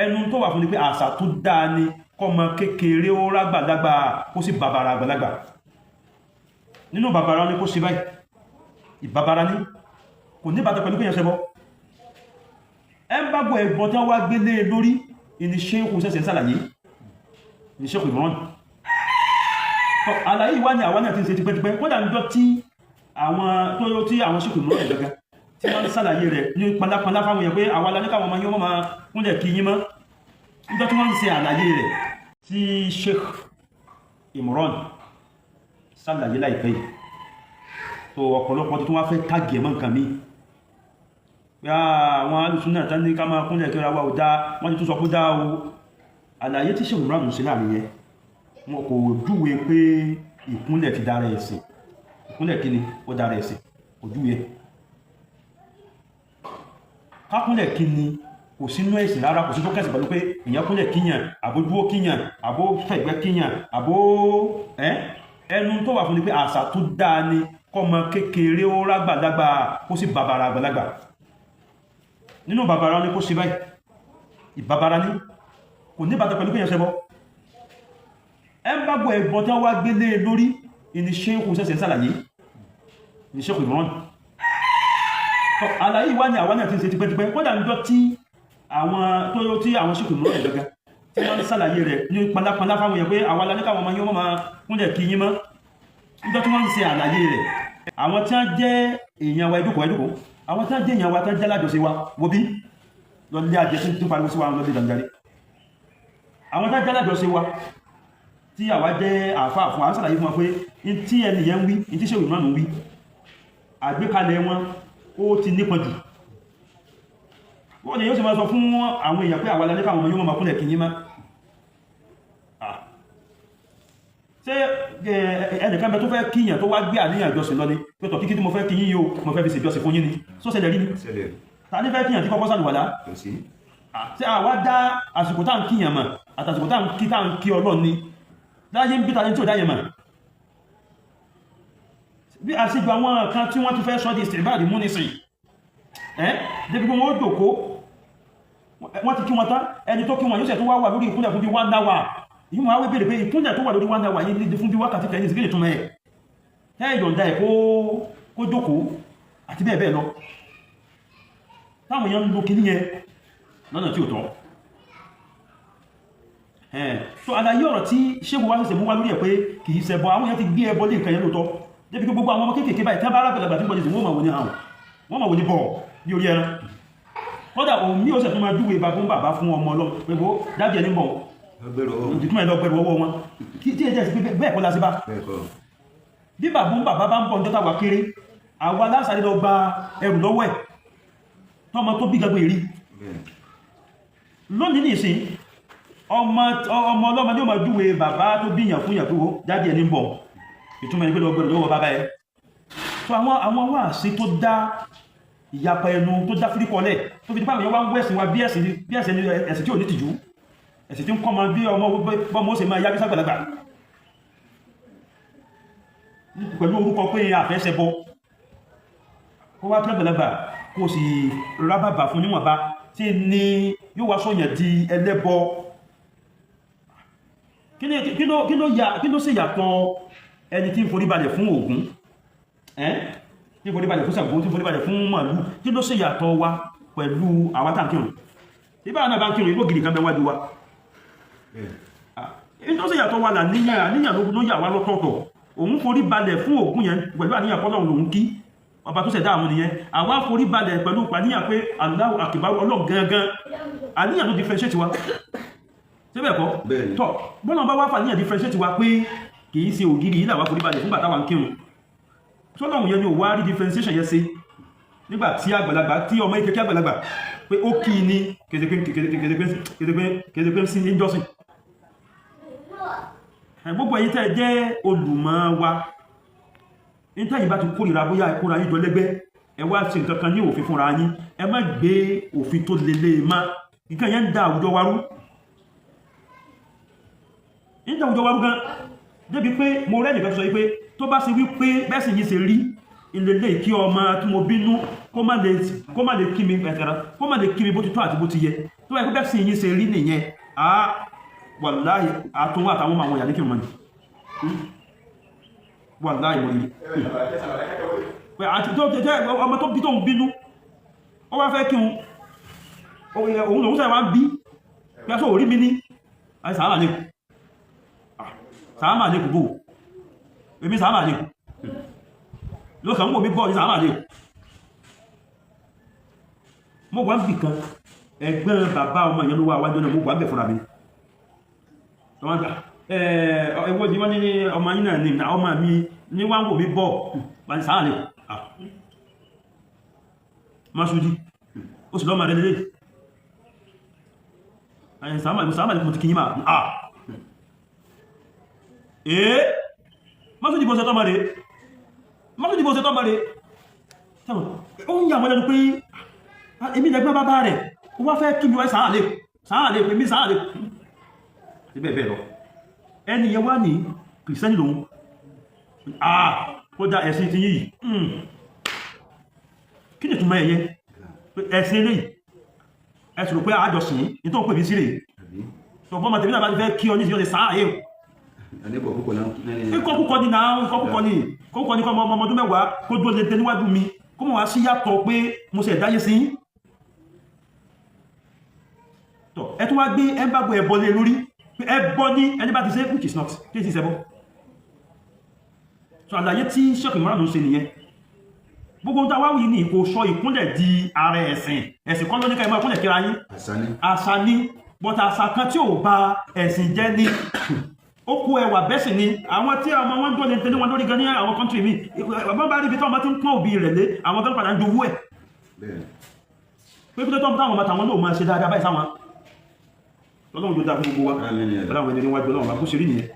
ẹnu tó wà fún ni pé àṣà tó dáa ni kọ́mọ kékeré ó rágbàlagbà kó sì bàbàrà àgbàlagbà nínú bàbàrà ní kó sí báyìí ìbàbàrà ní kò ní bàtà pẹ̀lú kíyàn ṣẹbọ ẹ ń bá gbọ́ ẹ̀gbọ́n tí wọ́n wá gbélé lórí ìní ṣéhù sẹ́sẹ̀ sàlàyé ní ṣéhù ìmọ̀ràn àlàyé ìwá ní àwọn náà ti ń ṣe tipẹ́tipẹ́ kódà níjọ́ tí àwọn ṣéhù ìmọ̀ràn ẹ̀gẹ́gẹ́ tí wọ́n sàlàyé rẹ̀ ní palápalá fáwọn èèyàn pé àwọn aláníkàwọn ọmọ yóò máa kúnlẹ̀ kí yí mọ́ níjọ́ tí wọ́n ń ṣe àlàyé rẹ̀ tí Sheikh Imran sàlàyé láìpẹ́ yìí tó ọ̀pọ̀lọpọ̀ tó wá fẹ́ tàgì ẹ̀mọ́ nǹkan mi pé àwọn alùsùnà tán ní ká máa kúnlẹ̀ kí ra wà ó dá wọ́n ti tún sọ pé dá o àlàyé tí Sheikh Imran sí láàrin yẹn wọn kò júwe pé ìkúnlẹ̀ ti dára ẹ̀sìn ìkúnlẹ̀ kí ni ó dára ẹ̀sìn kò júwe kákúnlẹ̀ kí ni kò sínú ẹ̀sìn rárá kò sí tó kẹsì pẹ̀lú pé èyàn kúnlẹ̀ kíyàn àbó dúó kíyàn àbó fẹ̀gbẹ́ kíyàn àbó ẹnu tó wà fún ni pé àṣà tó dáa ni kọ́mọ kékeré ó rágbàlagbà kó sì bàbàrà àgbàlagbà nínú bàbàrà ní kó sí báyìí ìbàbàrà ní kò ní bàtà pẹ̀lú kíyàn ṣẹbọ ẹ ń bá gbọ́ ẹ̀gbọ́n tí wọ́n wá gbélé lórí ìní ṣéhù sẹ́sẹ̀ sàlàyé ní Sheikh Imran àlàyé ìwá ní àwọn náà ti ń ṣe tipẹ́tipẹ́ kódà níjọ́ tí àwọn Sheikh Imran ẹ̀gẹ́gẹ́ tí wọ́n sàlàyé rẹ̀ ní palápalá fáwọn èèyàn pé àwọn aláníkàwọn ọmọ yóò máa kúnlẹ̀ kí yí mọ́ níjọ́ tí wọ́n ń ṣe àlàyé rẹ̀ àwọn tí wọ́n jẹ́ èèyàn wa ìdókò àwọn tí wọ́n jẹ́ èèyàn wa tí wọ́n jẹ́ lájọsí wa wo bí lọlé àjẹsí tó pariwo sí wa lọ́dẹ̀ dàndarí àwọn tí wọ́n jẹ́ lájọsí wa tí àwa jẹ́ àfáà fún àwọn sàlàyé fún wa pé tí ẹnìyẹn wí tí Sheikh Imran wí àgbékalẹ̀ wọn ó ti nípọn jù wọ́n ni yóò sì máa sọ fún àwọn èèyàn pé àwọn aláníkà àwọn ọmọ yóò máa kúnlẹ̀ kí yí má ṣe ẹnìkan bẹ tó fẹ́ kíyàn tó wá gbé àníyàn ìjọsìn lọ ní pẹ́tọ̀ kíkí tí mo fẹ́ kí yín yóò mo fẹ́ fi ṣe ìjọsìn fún yín ni só ṣẹlẹ̀ rí ní ta ní fẹ́ kíyàn tí kọ́kọ́ sàlùwàlá ṣe àwá dá àsìkò tá ń kíyàn mà àtàsìkò tá ń kí Ọlọ́run ni láyé ń bí tàbí tí ò dáyẹ mà bí àṣígbà àwọn kan tí wọ́n ti fẹ́ sọ́ di ìsìnbáàdì mú nísìn débi wọ́n ó jòkó wọ́n ti kí wọn tán ẹni tó kí wọn yóò sẹ̀ tó wá wà lórí ìkúnlẹ̀ fún bí 1 hour yìí mọ̀ wá bèèrè pé ìkúnlẹ̀ tó wà lórí 1 hour yìí lè fún bí wákàtí kẹ́yìn ìsìnkú ìtúnmọ̀ ẹ̀ ìdọ̀ndà ẹ̀ kó jókó àti bẹ́ẹ̀ bẹ́ẹ̀ lọ táwọn èèyàn ń lo kìí yẹn lọ́nà tí ó tọ́ so àlàyé ọ̀rọ̀ tí ṣégun wá sẹ̀sẹ̀ mú wá lórí ẹ̀ pé kìí ṣẹbọ àwọn èèyàn ti gbé ẹbọ lé nǹkan yẹn lóòtọ́ débi gbogbo àwọn ọmọ kéèkéé báyìí tẹ́ bá rágbàlagbà tí ń bọ́ jẹ́ wọ́n mọ̀ wọ́n ní bọ̀ ní orí ẹran kódà òun ní ọ̀sẹ̀ tó máa júwe bàbá fún ọmọ ọlọ́run pẹ̀lú dábì ẹni bọ̀ ìdìtúmọ̀ ẹ̀lọ́gbẹ̀rù ọwọ́ wọn tí ẹ jẹ́ sí bẹ́ẹ̀ kọ́ lásí bá bí bàbá bá ń bọ̀ jọta wà kéré àwọn aláṣàrí lọ gba ẹrù lọ́wọ́ ẹ̀ tọ́mọ tó bí gbogbo èrí lónìí nìsín ọmọ ọlọ́mọ ní ó máa júwe bàbá tó bíyàn fún yàn pẹ̀lú dábì ẹni bọ̀ ìtumọ̀ ẹgbẹ̀rù lọ́wọ́ bàbá ẹ̀ so àwọn wà sí tó dá ìyapa ẹnu tó dá fíríkọlẹ̀ tó fi dípá àwọn wá ń wẹ́sìn wa bí ẹ̀sìn tí ò ní tìjú ẹ̀sìn tí ń kọ́ ma bí ọmọ ó ṣe máa yábí ságbàlagbà pẹ̀lú orúkọ pé àfẹ́ṣẹ́ bọ́ kó wá tẹ́gbàlagbà kó sì rábàbà fún níwọ̀nba tí ní yóò wá sọ́yàn di ẹlẹ́bọ kí ló sì yàtọ̀ ẹni tí ń foríbalẹ̀ fún Ògún tí foríbalẹ̀ fún Ṣàngó tí foríbalẹ̀ fún màálù tí ló ṣe yàtọ̀ wa pẹ̀lú àwọn tàǹkìrùn ìbá náà bá ń kírùn ìlú gidi kan bẹ́wàjú wa tó ṣe yàtọ̀ wa níyàn ló yà wá lọ́tọ̀ọ̀tọ̀ òun foríbalẹ̀ fún Ògún yẹn pẹ̀lú àníyàn pọ́lọ́run lòun kí ọba tó ṣẹ̀dá àwọn nìyẹn àwa foríbalẹ̀ pẹ̀lú pàníyàn pé Allahu Akbar Ọlọ́run gangan àníyàn ló differentiate wa síbẹ̀ kọ́ tọ́ bọ́lá bá wá fàníyàn differentiate wa pé kìí ṣe ògiri ìlà wá foríbalẹ̀ fún bàtàwà ń kírùn sọ́lọ́run yẹn ni ò wá rí differentiation yẹn sí nígbàtí àgbàlagbà tí ọmọ ìkẹ́kẹ́ àgbàlagbà pé ó kí ní kèdèpé sí ìjọsìn gbogbo èyí tẹ́ jẹ́ olùmọ̀ wa nítẹ́yìn bá ti kórìíra bóyá ìkóra yíjọ lẹ́gbẹ́ ẹ wá ṣe nǹkan kan ní òfin fúnra yín ẹ má gbé òfin tó lélé má nǹkan yẹn ń da àwùjọ wa rú gan débi pé mo rẹ́ nìkan sọ wípé tó bá ṣe wípé bẹ́sì yìí ṣe rí ilé kí ọmọ tí mo bínú kó má lè kí mi pẹ̀tẹ̀rẹ̀ kó má lè kí mi bó ti tọ́ àti bó ti yẹ tó ẹgbẹ́ bẹ́ẹ̀ sí yìí ṣe rí nìyẹn wàláhì àtúnwà àtàwọn ọmọ àwọn ìyà ní kí wọ́n wàláhì wọ́n yìí àti tó jẹ́ ọmọ tó bí tó ń bínú ó wá fẹ́ kí òun lòun sẹ́wà ń bí pẹ́sọ́ orí mi ní sàámà lè kù bó èmi sàámà lè kù lókàn mọ́ mi bọ́ ní sàámà lè kù mọ́ wá ń bì kan ẹgbẹ́ bàbá ọmọ ìyẹn ló wà wájú náà mọ́ wà bẹ̀ fúnra mi ẹwọ́ di wọ́n ní ọmọ yìí náà ní ọmọ mi ní wá ń wò mí bọ́ bá ní sàámà lè kù Masudi ó sì lọ́mọ rẹ̀ lélẹ̀ ẹ̀yìn sàámà lè kù ti kìí máa Masudi bó ṣe tọ́mọ rẹ̀ ó ń yà wọ́n lẹ́nu pé èmi lẹ́gbẹ́ bàbá rẹ̀ ó wá fẹ́ kí mi wáyé sàámà lè pè mí sàámà lè ti bẹ́ẹ̀ bẹ́ẹ̀ lọ ẹni yẹ wá ní kìrìsẹ́nì lòun kódà ẹ̀sìn ti yìí kí ni túnmọ̀ ẹ̀yẹ ẹ̀sìn ilé ẹ̀sùn pé àjọsìn ní tó ń pè mí sílẹ̀ tó bọ́mọ̀ tèmi náà bá ti fẹ́ kí ọ ní ìsìn ọdẹ sáà yìí ikọ́kúkọ́ ní náà ikọ́kúkọ́ ní kọ́ ọmọdún mẹ́wàá kó dúró lè tẹ níwájú mi kó mọ̀ wá sí yàtọ̀ pé mo ṣe ẹ̀dáyé sí ẹ tún wá gbé ẹmbàgbọ́ ẹbọ lé lórí ẹbọ ní ẹni bá ti ṣe which is not kí sí ṣẹbọ so àlàyé tí ṣọ́kì mọ́ràn ló ń ṣe nìyẹn gbogbo ń tàwáwì ní kò sọ ìkúnlẹ̀ di ààrẹ ẹ̀sìn kan ló ní ká ẹmọ́ ìkúnlẹ̀ kíra yín àṣà ní but àṣà kan tí ò bà ẹ̀sìn jẹ́ ní ó kó ẹwà bẹ́sìn ni àwọn tí ọmọ wọn gbọ́ lè tẹ́lé wọn lórí gan ní àwọn kọ́ntì mi wọ́n bá rí ibi tí wọ́n ti ń pọ́n òbí rẹ̀ lé àwọn tó ń padà ń jowú ẹ̀ pé kí tó tọ́ táwọn mọ́tàwọn náà máa ṣe dáadáa báyìí sáwọn ọlọ́run ló dá fún gbogbo wa ọlọ́run ẹni níwájú ọlọ́run bá kó ṣe rí nìyẹn